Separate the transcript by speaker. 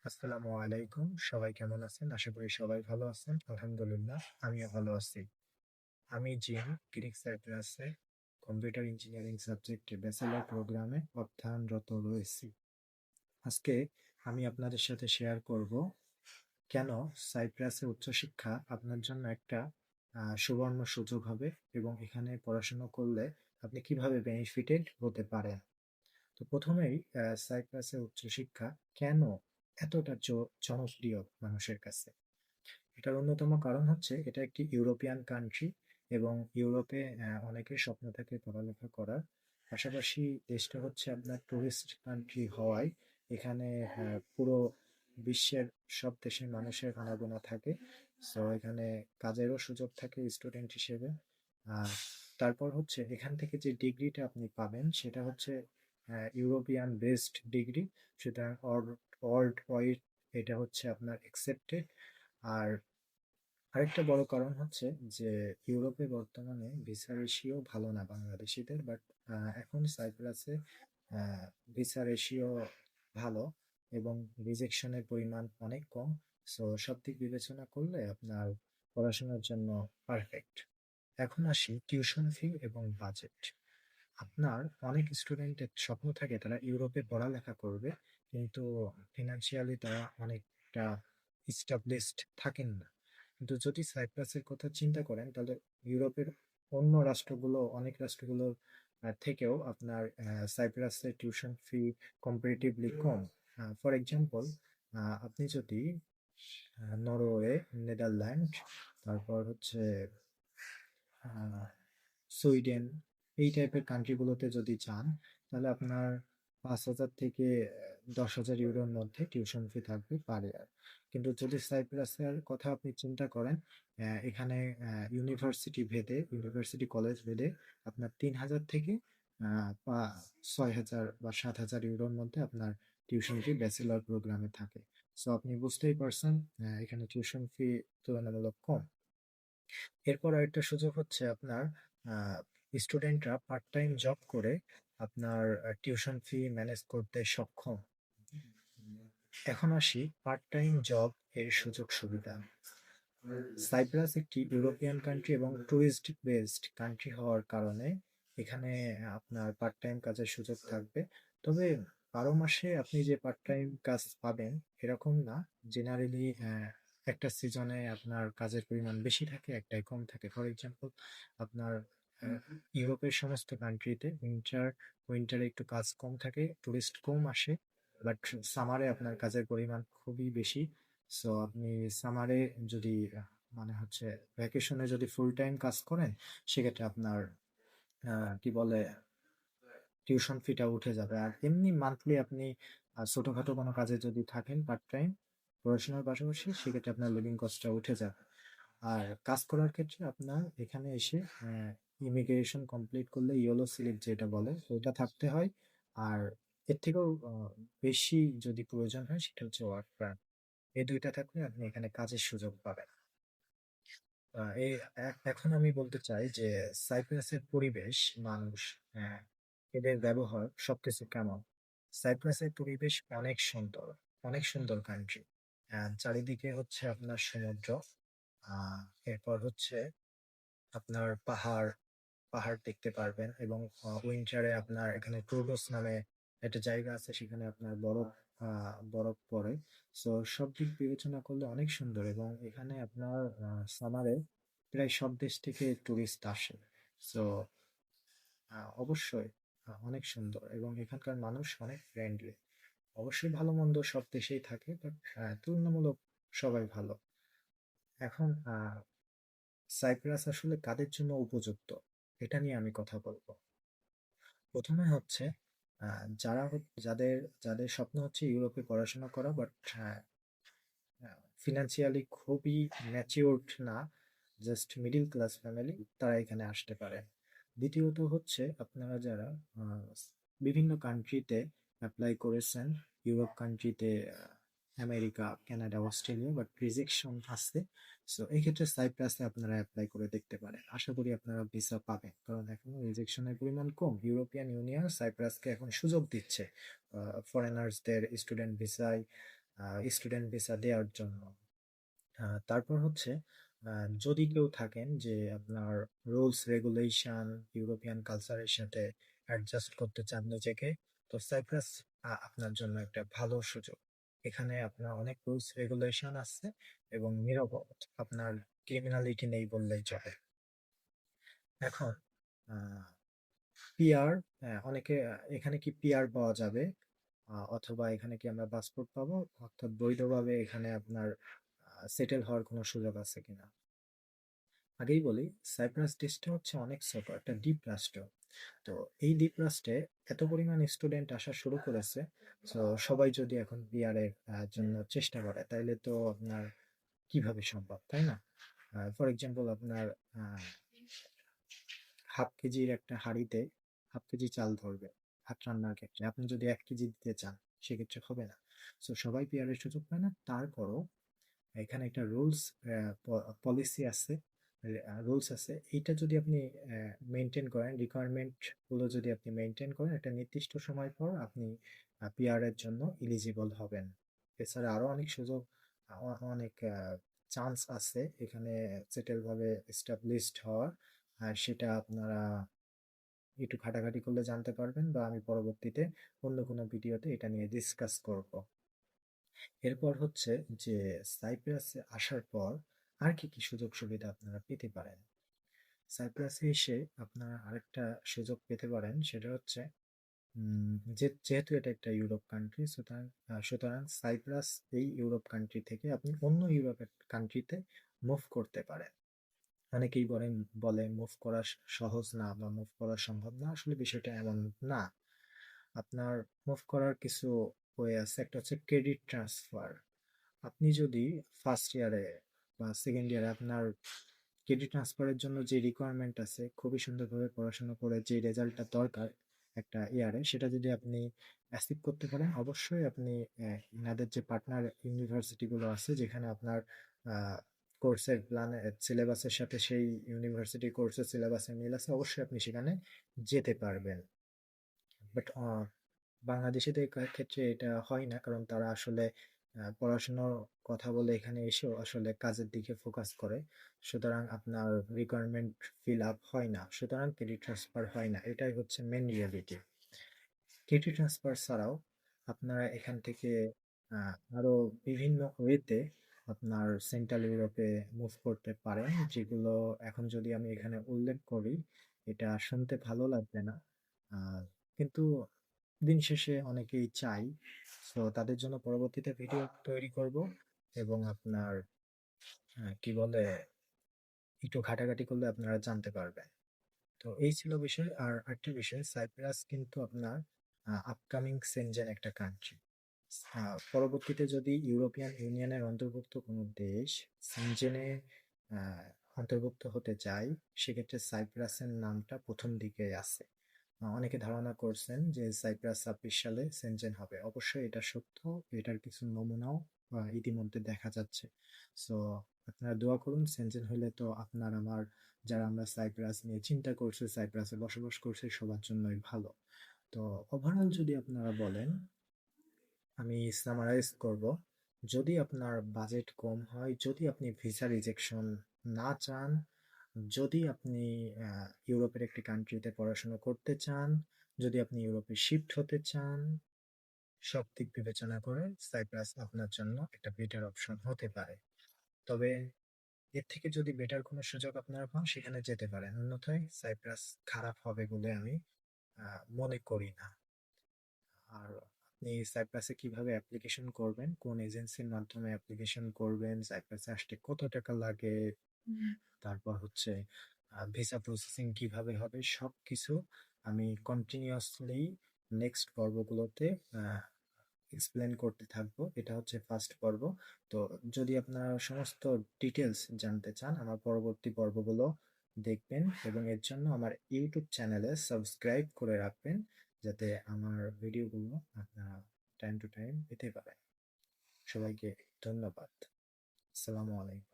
Speaker 1: আসসালামু আলাইকুম। সবাই কেমন আছেন? আশা করি সবাই ভালো আছেন। আলহামদুলিল্লাহ, আমিও ভালো আছি। আমি জিম, গ্রিক সাইপ্রাসে কম্পিউটার ইঞ্জিনিয়ারিং সাবজেক্টে ব্যাচেলর প্রোগ্রামে অধ্যয়নরত রয়েছি। আজকে আমি আপনাদের সাথে শেয়ার করব কেন সাইপ্রাসে উচ্চশিক্ষা আপনার জন্য একটা সুবর্ণ সুযোগ হবে এবং এখানে পড়াশোনা করলে আপনি কিভাবে বেনিফিটেড হতে পারেন। তো প্রথমেই সাইপ্রাসে উচ্চশিক্ষা কেন এতটা জনপ্রিয় মানুষের কাছে? এটার অন্যতম কারণ হচ্ছে এটা একটি ইউরোপিয়ান কান্ট্রি এবং ইউরোপে অনেকের স্বপ্ন থাকে পড়ালেখা করার। পাশাপাশি দেশটা হচ্ছে আপনার টুরিস্ট কান্ট্রি হওয়ায় এখানে পুরো বিশ্বের সব দেশের মানুষের আনাগোনা থাকে। সো এখানে কাজেরও সুযোগ থাকে স্টুডেন্ট হিসেবে। আহ, তারপর হচ্ছে এখান থেকে যে ডিগ্রিটা আপনি পাবেন সেটা হচ্ছে ইউরোপিয়ান বেসড ডিগ্রি, সুতরাং ওয়ার্ল্ড ওয়াইড এটা হচ্ছে আপনার অ্যাকসেপ্টেড। আর আরেকটা বড় কারণ হচ্ছে যে ইউরোপে বর্তমানে ভিসা রেশিও ভালো না বাংলাদেশিদের, বাট এখন সাইপ্রাসে ভিসা রেশিও ভালো এবং রিজেকশনের পরিমাণ অনেক কম। সো সব দিক বিবেচনা করলে আপনার পড়াশোনার জন্য পারফেক্ট। এখন আসি টিউশন ফি এবং বাজেট। আপনার অনেক স্টুডেন্টের স্বপ্ন থাকে তারা ইউরোপে পড়ালেখা করবে, কিন্তু ফিনান্সিয়ালি তারা অনেকটা ইস্টাবলিশড থাকেন না। কিন্তু যদি সাইপ্রাসের কথা চিন্তা করেন তাহলে ইউরোপের অন্য রাষ্ট্রগুলো, অনেক রাষ্ট্রগুলোর থেকেও আপনার সাইপ্রাসের টিউশন ফি কম্পারেটিভলি কম। ফর এক্সাম্পল, আপনি যদি নরওয়ে, নেদারল্যান্ড, তারপর হচ্ছে আহ, সুইডেন, এই টাইপের কান্ট্রিগুলোতে যদি যান তাহলে আপনার 5,000 থেকে 10,000 ইউরোর মধ্যে টিউশন ফি থাকবে পার ইয়ার। কিন্তু যদি সাইপ্রাসের কথা আপনি চিন্তা করেন, এখানে ইউনিভার্সিটি কলেজ ভেদে আপনার 3,000 থেকে 6,000 বা 7,000 ইউরোর মধ্যে আপনার টিউশন ফি ব্যাচেলর প্রোগ্রামে থাকে। সো আপনি বুঝতেই পারছেন এখানে টিউশন ফি তুলনামূলক কম। এরপর আরেকটা সুযোগ হচ্ছে আপনার স্টুডেন্টরা পার্ট টাইম জব করে আপনার টিউশন ফি ম্যানেজ করতে সক্ষম। এখন আসি পার্ট টাইম জব এর সুযোগ সুবিধা। সাইপ্রাস একটি ইউরোপিয়ান কান্ট্রি এবং টুরিস্ট বেসড কান্ট্রি হওয়ার কারণে এখানে আপনার পার্ট টাইম কাজের সুযোগ থাকবে। তবে 12 মাসে আপনি যে পার্ট টাইম কাজ পাবেন এরকম না। জেনারেলি একটা সিজনে আপনার কাজের পরিমাণ বেশি থাকে, একটাই কম থাকে। ফর এক্সাম্পল, আপনার ইউরোপের সমস্ত কান্ট্রিতে উইন্টারে একটু কাজ কম থাকে, টুরিস্ট কম আসে, বাট সামারে আপনার কাজের পরিমাণ খুবই বেশি। সো আপনি সামারে যদি মানে হচ্ছে ভ্যাকেশনে যদি ফুল টাইম কাজ করেন সেক্ষেত্রে আপনার কি বলে টিউশন ফিটা উঠে যাবে। আর এমনি মান্থলি আপনি ছোটখাটো কোনো কাজে যদি থাকেন পার্ট টাইম পড়াশোনার পাশাপাশি, সেক্ষেত্রে আপনার লিভিং কস্টটা উঠে যাবে। আর কাজ করার ক্ষেত্রে আপনার এখানে এসে ইমিগ্রেশন কমপ্লিট করলে ইয়েলো স্লিপ যেটা বলে ওইটা থাকতে হয়। আর এর থেকেও বেশি যদি প্রয়োজন হয় সেটা হচ্ছে ওয়ার্ক পারমিট। এই দুইটা থাকলে আপনি এখানে কাজের সুযোগ পাবেন। এখন আমি বলতে চাই যে সাইপ্রাসের পরিবেশ, মানুষ, আহ, এদের ব্যবহার সবকিছু কেমন। সাইপ্রাসের পরিবেশ অনেক সুন্দর, অনেক সুন্দর কান্ট্রি। চারিদিকে হচ্ছে আপনার সমুদ্র, আহ এরপর হচ্ছে আপনার পাহাড়, পাহাড় দেখতে পারবেন এবং উইন্টারে আপনার এখানে টুরগোস নামে একটা জায়গা আছে, সেখানে আপনার বরফ পড়ে। সো সব দিক বিবেচনা করলে অনেক সুন্দর এবং এখানে আপনার সামারে প্রায় সব দেশ থেকে টুরিস্ট আসে। সো অবশ্যই অনেক সুন্দর এবং এখানকার মানুষ অনেক ফ্রেন্ডলি। অবশ্যই ভালো মন্দ সব দেশেই থাকে, বাট তুলনামূলক সবাই ভালো। এখন সাইপ্রাস আসলে কাদের জন্য উপযুক্ত এটা নিয়ে আমি কথা বলবো। প্রথমে হচ্ছে যাদের যাদের স্বপ্ন হচ্ছে ইউরোপে পড়াশোনা করা, বাট ফিনান্সিয়ালি খুবই ম্যাচিওরড না, জাস্ট মিডিল ক্লাস ফ্যামিলি, তারা এখানে আসতে পারে। দ্বিতীয়ত হচ্ছে আপনারা যারা আহ, বিভিন্ন কান্ট্রিতে অ্যাপ্লাই করেছেন, ইউরোপ কান্ট্রিতে, America, Canada, Australia, but rejection আসছে। সো এই ক্ষেত্রে সাইপ্রাসে আপনারা অ্যাপ্লাই করে দেখতে পারেন। আশা করি আপনারা ভিসা পাবেন, কারণ এখন রিজেকশনের পরিমাণ কম। ইউরোপিয়ান ইউনিয়ন সাইপ্রাসকে এখন সুযোগ দিচ্ছে ফরেনার্সদের স্টুডেন্ট ভিসায় স্টুডেন্ট ভিসা দেওয়ার জন্য। তারপর হচ্ছে যদি কেউ থাকেন যে আপনার রুলস রেগুলেশন ইউরোপিয়ান কালচারের সাথে অ্যাডজাস্ট করতে চান নিজেকে, তো সাইপ্রাস আপনার জন্য একটা ভালো সুযোগ। এখানে আপনার অনেক রুলস রেগুলেশন আছে এবং নিরাপদ, আপনার ক্রিমিনালিটি নেই বললেই চলে। এখন পিআর, অনেকে এখানে কি পিআর পাওয়া যাবে, অথবা এখানে কি আমরা পাসপোর্ট পাবো, অর্থাৎ বৈধভাবে এখানে আপনার সেটেল হওয়ার কোনো সুযোগ আছে কিনা। আগেই বলি, সাইপ্রাস দেশটা হচ্ছে অনেক ছোট একটা দ্বীপ রাষ্ট্র। তো এই দ্বীপ রাষ্ট্রে এত পরিমাণ স্টুডেন্ট আসা শুরু করেছে, তো সবাই যদি এখন পিআর এর জন্য চেষ্টা করে তাইলে তো আপনার কিভাবে সম্ভব, তাই না? ফর এক্সাম্পল আপনার আহ, হাফ কেজির একটা হাঁড়িতে হাফ কেজি চাল ধরবে ভাত রান্নার ক্ষেত্রে, আপনি যদি 1 কেজি দিতে চান সেক্ষেত্রে হবে না। তো সবাই পিআরের সুযোগ পায় না। তারপরও এখানে একটা রুলস পলিসি আছে, রুলস আছে। এইটা যদি আপনি মেনটেন করেন, রিকোয়ারমেন্ট গুলো যদি আপনি মেনটেন করেন, একটা নির্দিষ্ট সময় পর আপনি পিআর এর জন্য এলিজিবল হবেন। এছাড়া আরো অনেক সুযোগ, অনেক চান্স আছে এখানে সেটেল ভাবে এস্টাবলিশড হওয়ার। সেটা আপনারা একটু ঘাটাঘাটি করলে জানতে পারবেন, বা আমি পরবর্তীতে অন্য কোনো ভিডিওতে এটা নিয়ে ডিসকাস করব। এরপর হচ্ছে যে সাইপ্রাসে আসার পর আর কি কি সুযোগ সুবিধা আপনারা পেতে পারেন। সাইপ্রাসে এসে আপনারা আরেকটা সুযোগ পেতে পারেন, সেটা হচ্ছে যেহেতু এটা একটা ইউরোপ কান্ট্রি, সুতরাং সাইপ্রাস এই ইউরোপ কান্ট্রি থেকে আপনি অন্য ইউরোপের কান্ট্রিতে মুভ করতে পারেন। অনেকেই বলে মুভ করা সহজ না বা মুভ করা সম্ভব না, আসলে বিষয়টা এমন না। আপনার মুভ করার কিছু ওয়ে আছে। একটা হচ্ছে ক্রেডিট ট্রান্সফার। আপনি যদি ফার্স্ট ইয়ারে বা সেকেন্ড ইয়ারে আপনার ক্রেডিট ট্রান্সফারের জন্য যে রিকোয়ারমেন্ট আছে, খুবই সুন্দরভাবে পড়াশোনা করে যে রেজাল্টটা দরকার একটা ইয়ারে, সেটা যদি আপনি অ্যাচিভ করতে পারেন, অবশ্যই আপনি এনাদের যে পার্টনার ইউনিভার্সিটি গুলো আছে যেখানে আপনার কোর্সের প্ল্যান সিলেবাসের সাথে সেই ইউনিভার্সিটি কোর্সের সিলেবাসের মিল আছে, অবশ্যই আপনি সেখানে যেতে পারবেন। বাট বাংলাদেশিদের ক্ষেত্রে এটা হয় না, কারণ তারা আসলে পড়াশোনার কথা বলে এখানে এসেও আসলে কাজের দিকে ফোকাস করে। সুতরাং আপনার রিকোয়ারমেন্ট ফিল আপ হয় না, সুতরাং ক্রেডিট ট্রান্সফার হয় না, এটাই হচ্ছে মেন রিয়ালিটি। ক্রেডিট ট্রান্সফার ছাড়াও আপনারা এখান থেকে আরো বিভিন্ন ওয়েতে আপনার সেন্ট্রাল ইউরোপে মুভ করতে পারেন, যেগুলো এখন যদি আমি এখানে উল্লেখ করি এটা শুনতে ভালো লাগবে না। আহ, কিন্তু দিন শেষে অনেকেই চাই, তো তাদের জন্য পরবর্তীতে ভিডিও তৈরি করব। এবং আপনার কি বলে, একটু ঘাটাঘাটি করলে আপনারা জানতে পারবেন। তো এই ছিল বিষয়। আর একটা বিষয়, সাইপ্রাস কিন্তু আপনার আপকামিং সেনজেন একটা কান্ট্রি। পরবর্তীতে যদি ইউরোপিয়ান ইউনিয়নের অন্তর্ভুক্ত কোনো দেশ সেনজেনে আহ, অন্তর্ভুক্ত হতে চায়, সেক্ষেত্রে সাইপ্রাসের নামটা প্রথম দিকে আছে। অনেকে ধারণা করছেন যে সাইপ্রাস 26 সালে সেনজেন হবে, অবশ্যই এটা সত্য। এটার কিছু নমুনাও ইতিমধ্যে দেখা যাচ্ছে। সো আপনারা দোয়া করুন, সেনজেন হলে তো আপনার আমার, যারা আমরা সাইপ্রাস নিয়ে চিন্তা করছি, সাইপ্রাসে বসবাস করছি, সবার জন্যই ভালো। তো ওভারঅল যদি আপনারা বলেন, আমি সামারাইজ করব, যদি আপনার বাজেট কম হয়, যদি আপনি ভিসা রিজেকশন না চান, যদি আপনি ইউরোপের একটি কান্ট্রিতে পড়াশোনা করতে চান, যদি আপনি ইউরোপে শিফট হতে চান, সব দিক বিবেচনা করে সাইপ্রাস আপনার জন্য একটা বেটার অপশন হতে পারে। তবে এর থেকে যদি বেটার কোনো সুযোগ আপনারা পান, সেখানে যেতে পারেন, অন্যথায় সাইপ্রাস খারাপ হবে বলে আমি মনে করি না। আর আপনি সাইপ্রাসে কিভাবে অ্যাপ্লিকেশন করবেন, কোন এজেন্সির মাধ্যমে অ্যাপ্লিকেশন করবেন, সাইপ্রাসে আসতে কত টাকা লাগে, তারপর হচ্ছে ভিসা প্রসেসিং কিভাবে হবে, সবকিছু আমি কন্টিনিউয়াসলি নেক্সট পর্বগুলোতে এক্সপ্লেন করতে থাকবো। এটা হচ্ছে ফার্স্ট পর্ব। তো যদি আপনারা সমস্ত ডিটেলস জানতে চান, আমার পরবর্তী পর্বগুলো দেখবেন এবং এর জন্য আমার ইউটিউব চ্যানেলে সাবস্ক্রাইব করে রাখবেন, যাতে আমার ভিডিওগুলো আপনারা টাইম টু টাইম পেতে পারেন। সবাইকে ধন্যবাদ। আসসালামু আলাইকুম।